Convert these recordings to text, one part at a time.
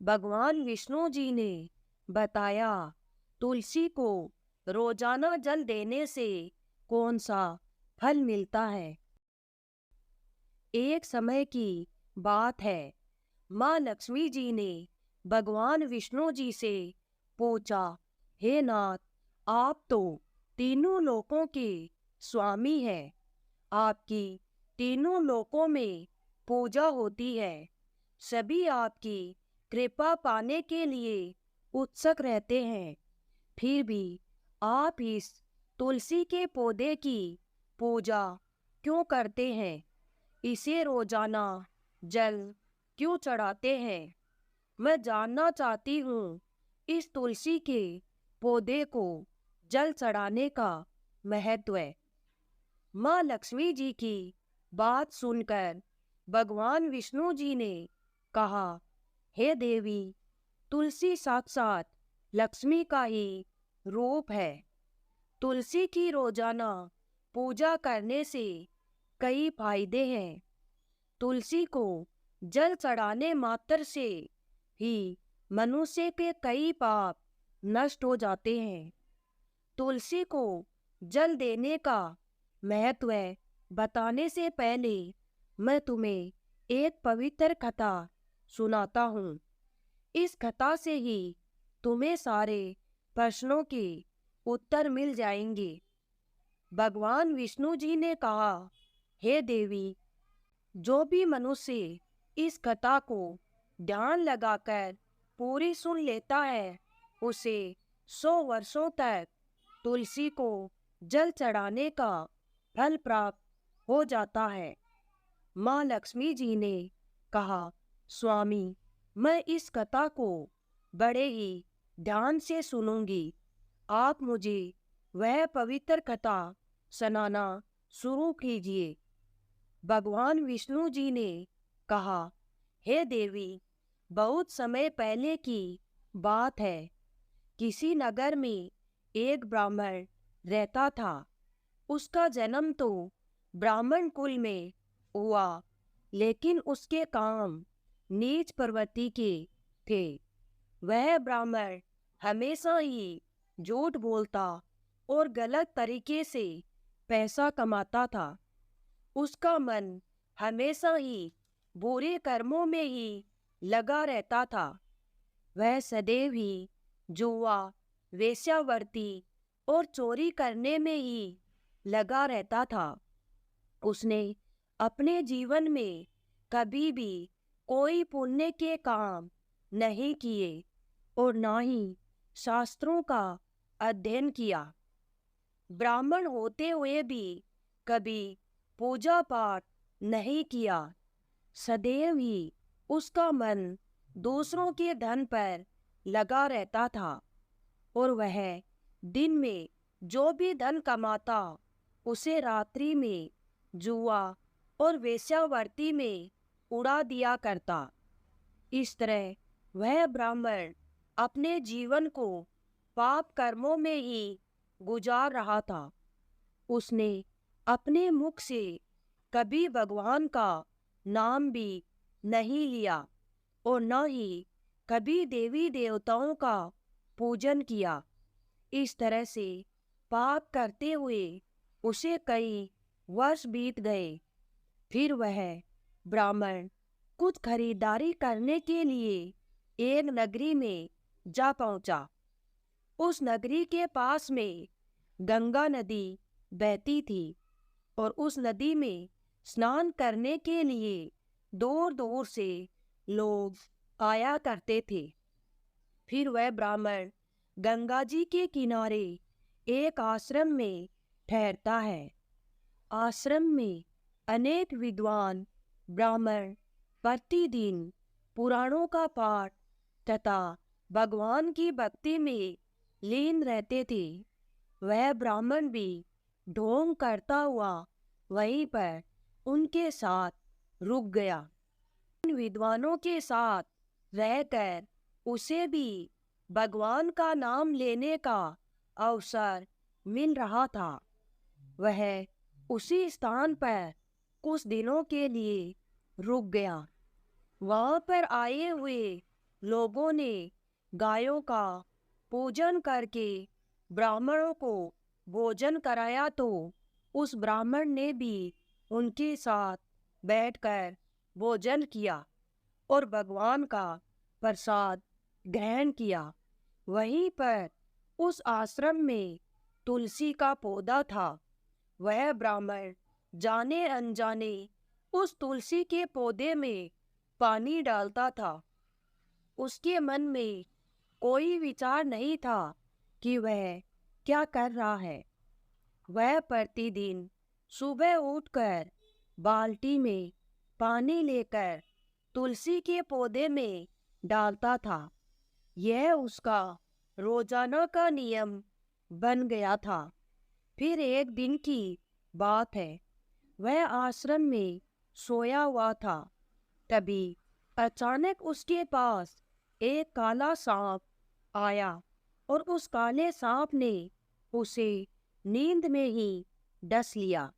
भगवान विष्णु जी ने बताया, तुलसी को रोजाना जल देने से कौन सा फल मिलता है। एक समय की बात है, माँ लक्ष्मी जी ने भगवान विष्णु जी से पूछा, हे नाथ, आप तो तीनों लोकों के स्वामी हैं, आपकी तीनों लोकों में पूजा होती है, सभी आपकी कृपा पाने के लिए उत्सुक रहते हैं, फिर भी आप इस तुलसी के पौधे की पूजा क्यों करते हैं, इसे रोजाना जल क्यों चढ़ाते हैं। मैं जानना चाहती हूँ, इस तुलसी के पौधे को जल चढ़ाने का महत्व है। माँ लक्ष्मी जी की बात सुनकर भगवान विष्णु जी ने कहा, हे देवी, तुलसी साक्षात लक्ष्मी का ही रूप है। तुलसी की रोजाना पूजा करने से कई फायदे हैं। तुलसी को जल चढ़ाने मात्र से ही मनुष्य के कई पाप नष्ट हो जाते हैं। तुलसी को जल देने का महत्व बताने से पहले मैं तुम्हें एक पवित्र कथा सुनाता हूँ। इस कथा से ही तुम्हें सारे प्रश्नों के उत्तर मिल जाएंगे। भगवान विष्णु जी ने कहा, हे देवी, जो भी मनुष्य इस कथा को ध्यान लगाकर पूरी सुन लेता है, उसे 100 वर्षों तक तुलसी को जल चढ़ाने का फल प्राप्त हो जाता है। माँ लक्ष्मी जी ने कहा, स्वामी, मैं इस कथा को बड़े ही ध्यान से सुनूंगी, आप मुझे वह पवित्र कथा सुनाना शुरू कीजिए। भगवान विष्णु जी ने कहा, हे देवी, बहुत समय पहले की बात है, किसी नगर में एक ब्राह्मण रहता था। उसका जन्म तो ब्राह्मण कुल में हुआ, लेकिन उसके काम नीच प्रवृत्ति के थे। वह ब्राह्मण हमेशा ही झूठ बोलता और गलत तरीके से पैसा कमाता था। उसका मन हमेशा ही बुरे कर्मों में ही लगा रहता था। वह सदैव ही जुआ, वेश्यावृत्ति और चोरी करने में ही लगा रहता था। उसने अपने जीवन में कभी भी कोई पुण्य के काम नहीं किए और ना ही शास्त्रों का अध्ययन किया। ब्राह्मण होते हुए भी कभी पूजा पाठ नहीं किया। सदैव ही उसका मन दूसरों के धन पर लगा रहता था और वह दिन में जो भी धन कमाता, उसे रात्रि में जुआ और वेश्यावृत्ति में उड़ा दिया करता। इस तरह वह ब्राह्मण अपने जीवन को पाप कर्मों में ही गुजार रहा था। उसने अपने मुख से कभी भगवान का नाम भी नहीं लिया और न ही कभी देवी देवताओं का पूजन किया। इस तरह से पाप करते हुए उसे कई वर्ष बीत गए। फिर वह ब्राह्मण कुछ खरीदारी करने के लिए एक नगरी में जा पहुंचा। उस नगरी के पास में गंगा नदी बहती थी और उस नदी में स्नान करने के लिए दूर दूर से लोग आया करते थे। फिर वह ब्राह्मण गंगा जी के किनारे एक आश्रम में ठहरता है। आश्रम में अनेक विद्वान ब्राह्मण प्रतिदिन पुराणों का पाठ तथा भगवान की भक्ति में लीन रहते थे। वह ब्राह्मण भी ढोंग करता हुआ वहीं पर उनके साथ रुक गया। उन विद्वानों के साथ रहकर उसे भी भगवान का नाम लेने का अवसर मिल रहा था। वह उसी स्थान पर कुछ दिनों के लिए रुक गया। वहां पर आए हुए लोगों ने गायों का पूजन करके ब्राह्मणों को भोजन कराया तो उस ब्राह्मण ने भी उनके साथ बैठकर भोजन किया और भगवान का प्रसाद ग्रहण किया। वहीं पर उस आश्रम में तुलसी का पौधा था। वह ब्राह्मण जाने अनजाने उस तुलसी के पौधे में पानी डालता था। उसके मन में कोई विचार नहीं था कि वह क्या कर रहा है। वह प्रतिदिन सुबह उठकर बाल्टी में पानी लेकर तुलसी के पौधे में डालता था। यह उसका रोजाना का नियम बन गया था। फिर एक दिन की बात है, वह आश्रम में सोया हुआ था। तभी अचानक उसके पास एक काला सांप आया और उस काले सांप ने उसे नींद में ही डस लिया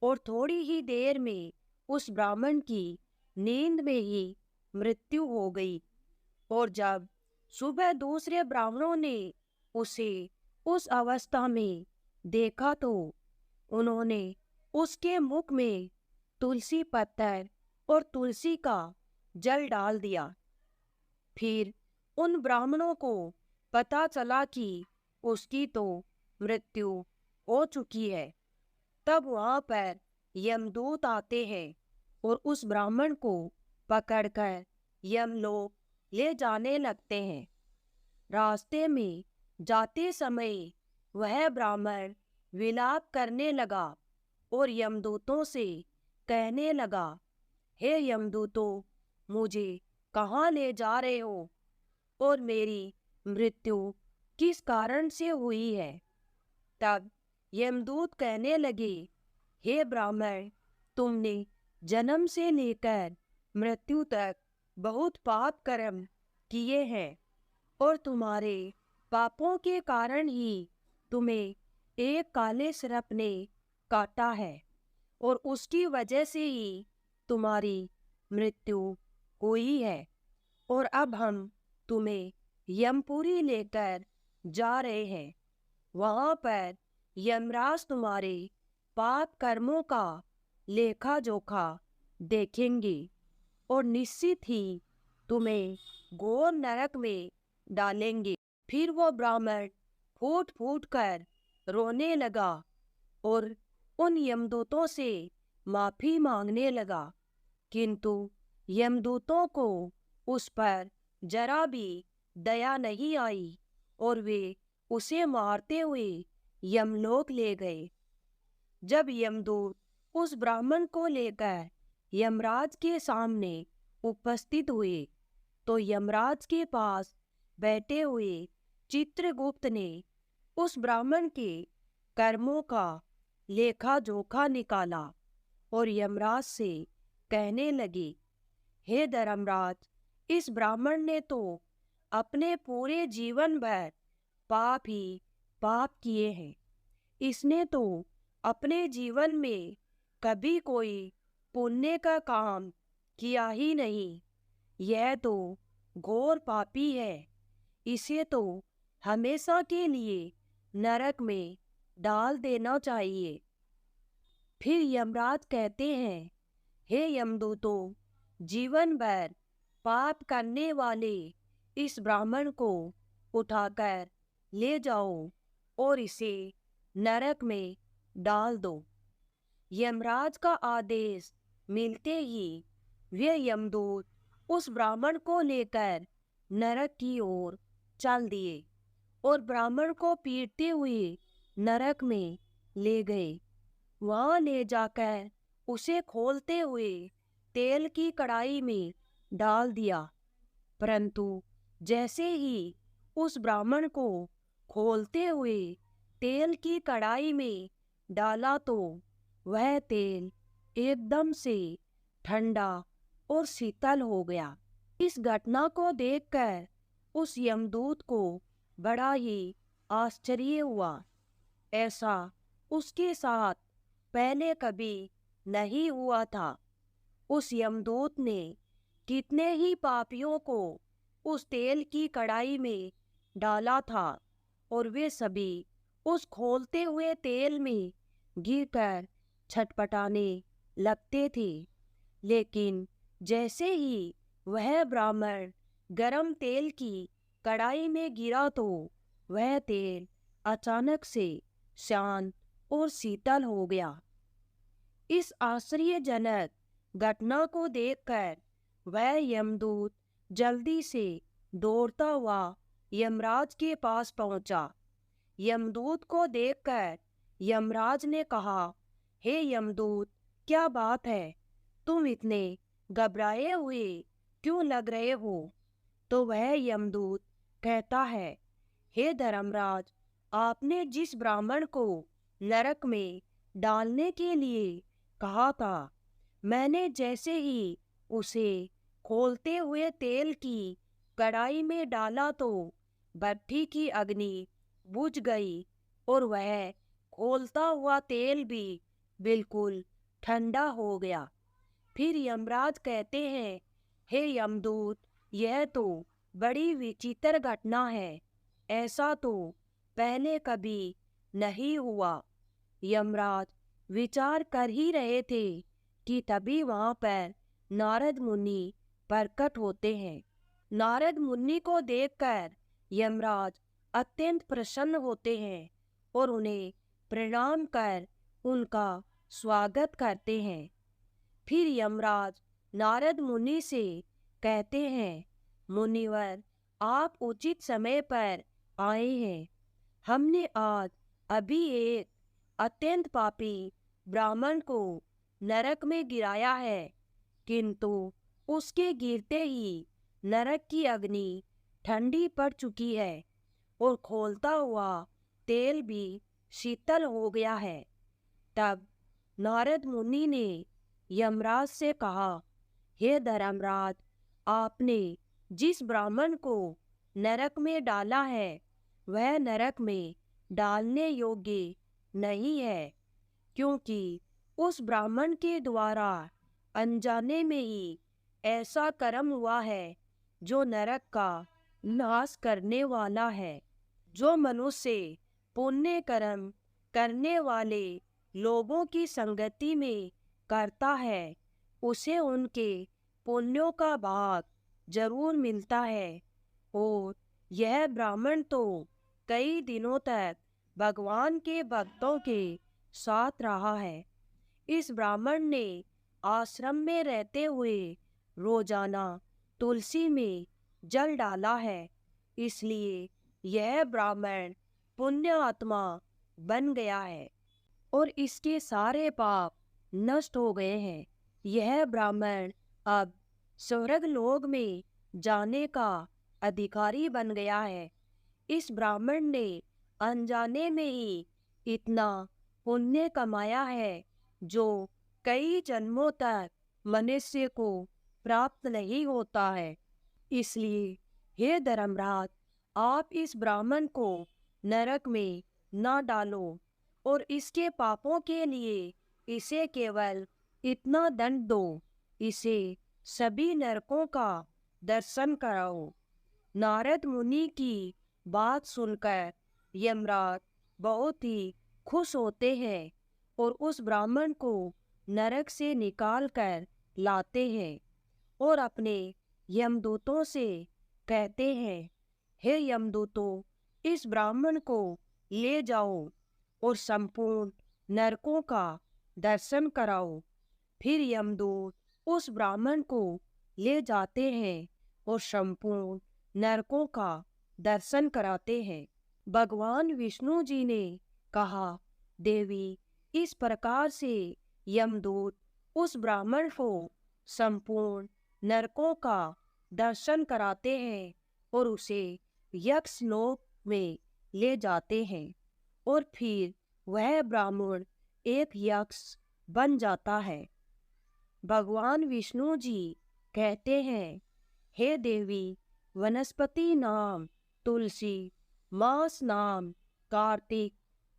और थोड़ी ही देर में उस ब्राह्मण की नींद में ही मृत्यु हो गई। और जब सुबह दूसरे ब्राह्मणों ने उसे उस अवस्था में देखा तो उन्होंने उसके मुख में तुलसी पत्थर और तुलसी का जल डाल दिया। फिर उन ब्राह्मणों को पता चला कि उसकी तो मृत्यु हो चुकी है। तब वहां पर यमदूत आते हैं और उस ब्राह्मण को पकड़कर यमलोक ले जाने लगते हैं। रास्ते में जाते समय वह ब्राह्मण विलाप करने लगा और यमदूतों से कहने लगा, हे यमदूतों, मुझे कहाँ ले जा रहे हो और मेरी मृत्यु किस कारण से हुई है। तब यमदूत कहने लगे, हे ब्राह्मण, तुमने जन्म से लेकर मृत्यु तक बहुत पाप कर्म किए हैं और तुम्हारे पापों के कारण ही तुम्हें एक काले सर्प ने काटा है और उसकी वजह से ही तुम्हारी मृत्यु हुई है। और अब हम तुम्हें यमपुरी लेकर जा रहे हैं। वहां पर यमराज तुम्हारे पाप कर्मों का लेखा जोखा देखेंगे और निश्चित ही तुम्हें घोर नरक में डालेंगे। फिर वो ब्राह्मण फूट फूट कर रोने लगा और उन यमदूतों से माफी मांगने लगा, किंतु यमदूतों को उस पर जरा भी दया नहीं आई और वे उसे मारते हुए यमलोक ले गए। जब यमदूत उस ब्राह्मण को लेकर यमराज के सामने उपस्थित हुए तो यमराज के पास बैठे हुए चित्रगुप्त ने उस ब्राह्मण के कर्मों का लेखा जोखा निकाला और यमराज से कहने लगे, हे धर्मराज, इस ब्राह्मण ने तो अपने पूरे जीवन भर पाप ही पाप किए हैं। इसने तो अपने जीवन में कभी कोई पुण्य का काम किया ही नहीं। यह तो घोर पापी है। इसे तो हमेशा के लिए नरक में डाल देना चाहिए। फिर यमराज कहते हैं, हे यमदूतों, जीवन भर पाप करने वाले इस ब्राह्मण को उठाकर ले जाओ और इसे नरक में डाल दो। यमराज का आदेश मिलते ही वे यमदूत उस ब्राह्मण को लेकर नरक की ओर चल दिए और ब्राह्मण को पीटते हुए नरक में ले गए। वहां ले जाकर उसे खोलते हुए तेल की कढ़ाई में डाल दिया। परंतु जैसे ही उस ब्राह्मण को खोलते हुए तेल की कढ़ाई में डाला तो वह तेल एकदम से ठंडा और शीतल हो गया। इस घटना को देखकर उस यमदूत को बड़ा ही आश्चर्य हुआ। ऐसा उसके साथ पहले कभी नहीं हुआ था। उस यमदूत ने कितने ही पापियों को उस तेल की कढ़ाई में डाला था और वे सभी उस खौलते हुए तेल में गिरकर छटपटाने लगते थे। लेकिन जैसे ही वह ब्राह्मण गरम तेल की कढ़ाई में गिरा तो वह तेल अचानक से शांत और शीतल हो गया। इस आश्चर्यजनक घटना को देखकर वह यमदूत जल्दी से दौड़ता हुआ यमराज के पास पहुंचा। यमदूत को देखकर यमराज ने कहा, हे यमदूत, क्या बात है? तुम इतने घबराए हुए क्यों लग रहे हो? तो वह यमदूत कहता है, हे धर्मराज, आपने जिस ब्राह्मण को नरक में डालने के लिए कहा था, मैंने जैसे ही उसे खौलते हुए तेल की कढ़ाई में डाला तो भट्ठी की अग्नि बुझ गई और वह खौलता हुआ तेल भी बिल्कुल ठंडा हो गया। फिर यमराज कहते हैं, हे यमदूत, यह तो बड़ी विचित्र घटना है। ऐसा तो पहले कभी नहीं हुआ। यमराज विचार कर ही रहे थे कि तभी वहां पर नारद मुनि प्रकट होते हैं। नारद मुनि को देखकर यमराज अत्यंत प्रसन्न होते हैं और उन्हें प्रणाम कर उनका स्वागत करते हैं। फिर यमराज नारद मुनि से कहते हैं, मुनिवर, आप उचित समय पर आए हैं। हमने आज अभी एक अत्यंत पापी ब्राह्मण को नरक में गिराया है, किंतु उसके गिरते ही नरक की अग्नि ठंडी पड़ चुकी है और खौलता हुआ तेल भी शीतल हो गया है। तब नारद मुनि ने यमराज से कहा, हे धर्मराज, आपने जिस ब्राह्मण को नरक में डाला है वह नरक में डालने योग्य नहीं है, क्योंकि उस ब्राह्मण के द्वारा अनजाने में ही ऐसा कर्म हुआ है जो नरक का नाश करने वाला है। जो मनुष्य पुण्य कर्म करने वाले लोगों की संगति में करता है, उसे उनके पुण्यों का भाग जरूर मिलता है। और यह ब्राह्मण तो कई दिनों तक भगवान के भक्तों के साथ रहा है। इस ब्राह्मण ने आश्रम में रहते हुए रोजाना तुलसी में जल डाला है, इसलिए यह ब्राह्मण पुण्य आत्मा बन गया है और इसके सारे पाप नष्ट हो गए हैं। यह ब्राह्मण अब स्वर्ग लोक में जाने का अधिकारी बन गया है। इस ब्राह्मण ने अनजाने में ही इतना पुण्य कमाया है जो कई जन्मों तक मनुष्य को प्राप्त नहीं होता है। इसलिए हे धर्मराज, आप इस ब्राह्मण को नरक में न डालो और इसके पापों के लिए इसे केवल इतना दंड दो, इसे सभी नरकों का दर्शन कराओ। नारद मुनि की बात सुनकर यमराज बहुत ही खुश होते हैं और उस ब्राह्मण को नरक से निकाल कर लाते हैं और अपने यमदूतों से कहते हैं, हे यमदूतों, इस ब्राह्मण को ले जाओ और संपूर्ण नरकों का दर्शन कराओ। फिर यमदूत उस ब्राह्मण को ले जाते हैं और संपूर्ण नरकों का दर्शन कराते हैं। भगवान विष्णु जी ने कहा, देवी, इस प्रकार से यमदूत उस ब्राह्मण को संपूर्ण नरकों का दर्शन कराते हैं और उसे यक्ष लोक में ले जाते हैं और फिर वह ब्राह्मण एक यक्ष बन जाता है। भगवान विष्णु जी कहते हैं, हे देवी, वनस्पति नाम तुलसी, मास नाम कार्तिक,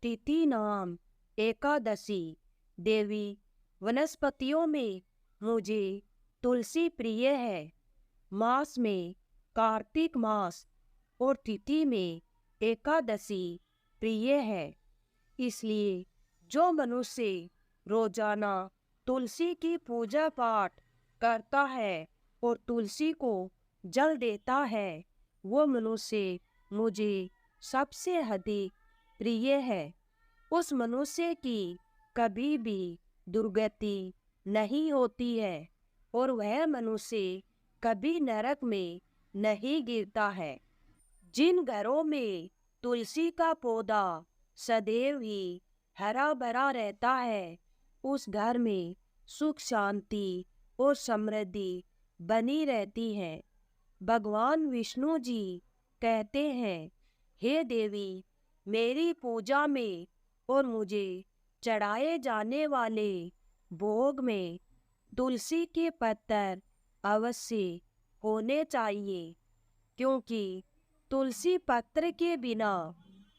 तिथि नाम एकादशी। देवी, वनस्पतियों में मुझे तुलसी प्रिय है, मास में कार्तिक मास और तिथि में एकादशी प्रिय है। इसलिए जो मनुष्य रोजाना तुलसी की पूजा पाठ करता है और तुलसी को जल देता है, वो मनुष्य मुझे सबसे अधिक प्रिय है। उस मनुष्य की कभी भी दुर्गति नहीं होती है और वह मनुष्य कभी नरक में नहीं गिरता है। जिन घरों में तुलसी का पौधा सदैव ही हरा भरा रहता है, उस घर में सुख शांति और समृद्धि बनी रहती है। भगवान विष्णु जी कहते हैं, हे देवी, मेरी पूजा में और मुझे चढ़ाए जाने वाले भोग में तुलसी के पत्तर अवश्य होने चाहिए, क्योंकि तुलसी पत्र के बिना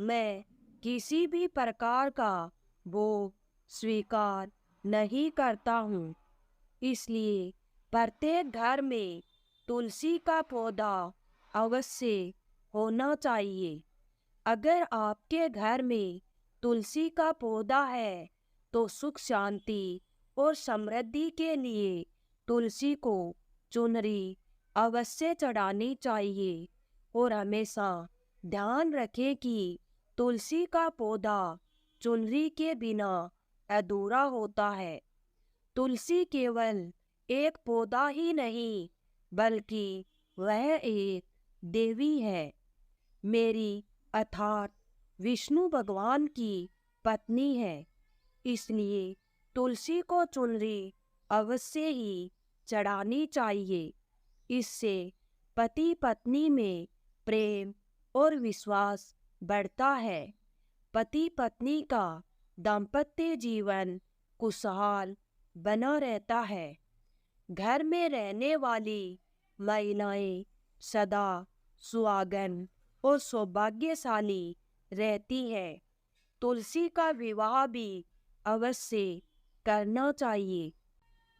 मैं किसी भी प्रकार का भोग स्वीकार नहीं करता हूँ। इसलिए प्रत्येक घर में तुलसी का पौधा अवश्य होना चाहिए। अगर आपके घर में तुलसी का पौधा है तो सुख शांति और समृद्धि के लिए तुलसी को चुनरी अवश्य चढ़ानी चाहिए और हमेशा ध्यान रखें कि तुलसी का पौधा चुनरी के बिना अधूरा होता है। तुलसी केवल एक पौधा ही नहीं, बल्कि वह एक देवी है, मेरी अर्थात विष्णु भगवान की पत्नी है। इसलिए तुलसी को चुनरी अवश्य ही चढ़ानी चाहिए। इससे पति पत्नी में प्रेम और विश्वास बढ़ता है। पति पत्नी का दाम्पत्य जीवन खुशहाल बना रहता है। घर में रहने वाली महिलाएं सदा सुहागन और सौभाग्यशाली रहती है। तुलसी का विवाह भी अवश्य करना चाहिए।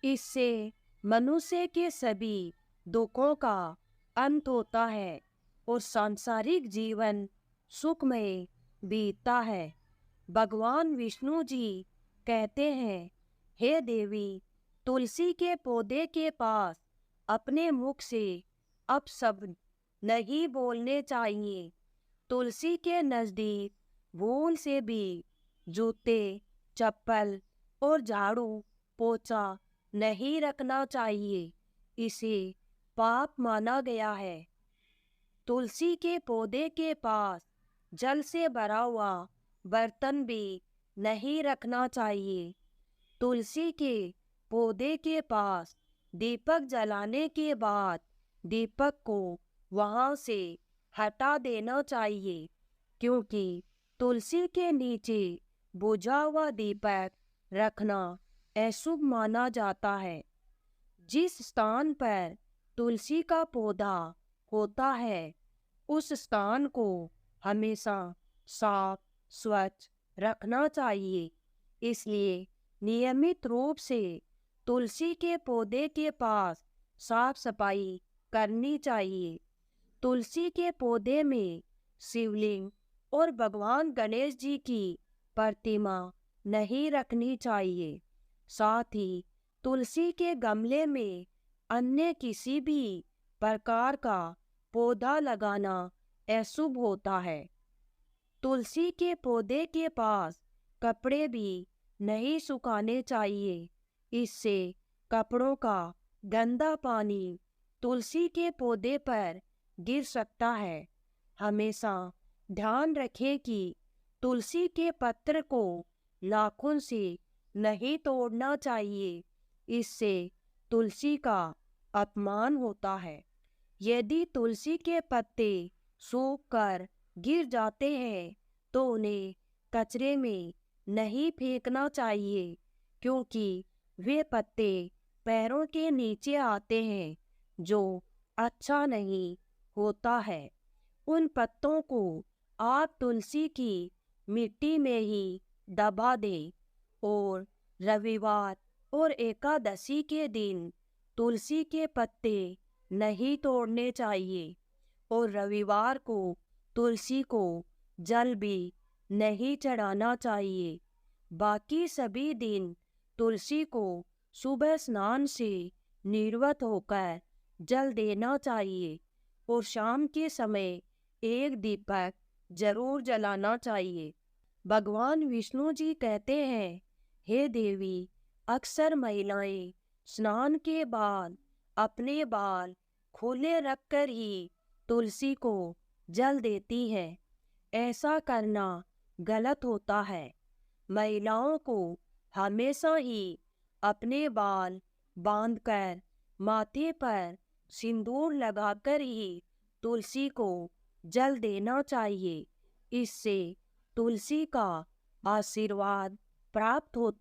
इससे मनुष्य के सभी दुखों का अंत होता है और सांसारिक जीवन सुखमय बीतता है। भगवान विष्णु जी कहते हैं, हे देवी, तुलसी के पौधे के पास अपने मुख से अपशब्द नहीं बोलने चाहिए। तुलसी के नजदीक भूल से भी जूते, चप्पल और झाड़ू पोछा नहीं रखना चाहिए। इसे पाप माना गया है। तुलसी के पौधे के पास जल से भरा हुआ बर्तन भी नहीं रखना चाहिए। तुलसी के पौधे के पास दीपक जलाने के बाद दीपक को वहां से हटा देना चाहिए, क्योंकि तुलसी के नीचे बुझा हुआ दीपक रखना अशुभ माना जाता है। जिस स्थान पर तुलसी का पौधा होता है, उस स्थान को हमेशा साफ स्वच्छ रखना चाहिए। इसलिए नियमित रूप से तुलसी के पौधे के पास साफ सफाई करनी चाहिए। तुलसी के पौधे में शिवलिंग और भगवान गणेश जी की प्रतिमा नहीं रखनी चाहिए। साथ ही तुलसी के गमले में अन्य किसी भी प्रकार का पौधा लगाना अशुभ होता है। तुलसी के पौधे के पास कपड़े भी नहीं सुखाने चाहिए। इससे कपड़ों का गंदा पानी तुलसी के पौधे पर गिर सकता है। हमेशा ध्यान रखें कि तुलसी के पत्र को नाखून से नहीं तोड़ना चाहिए। इससे तुलसी का अपमान होता है। यदि तुलसी के पत्ते सूख कर गिर जाते हैं तो उन्हें कचरे में नहीं फेंकना चाहिए, क्योंकि वे पत्ते पैरों के नीचे आते हैं, जो अच्छा नहीं होता है। उन पत्तों को आप तुलसी की मिट्टी में ही दबा दें और रविवार और एकादशी के दिन तुलसी के पत्ते नहीं तोड़ने चाहिए और रविवार को तुलसी को जल भी नहीं चढ़ाना चाहिए। बाकी सभी दिन तुलसी को सुबह स्नान से निर्वत होकर जल देना चाहिए और शाम के समय एक दीपक जरूर जलाना चाहिए। भगवान विष्णु जी कहते हैं, हे देवी, अक्सर महिलाएं स्नान के बाद अपने बाल खुले रखकर ही तुलसी को जल देती हैं। ऐसा करना गलत होता है। महिलाओं को हमेशा ही अपने बाल बांधकर माथे पर सिंदूर लगाकर ही तुलसी को जल देना चाहिए। इससे तुलसी का आशीर्वाद प्राप्त होता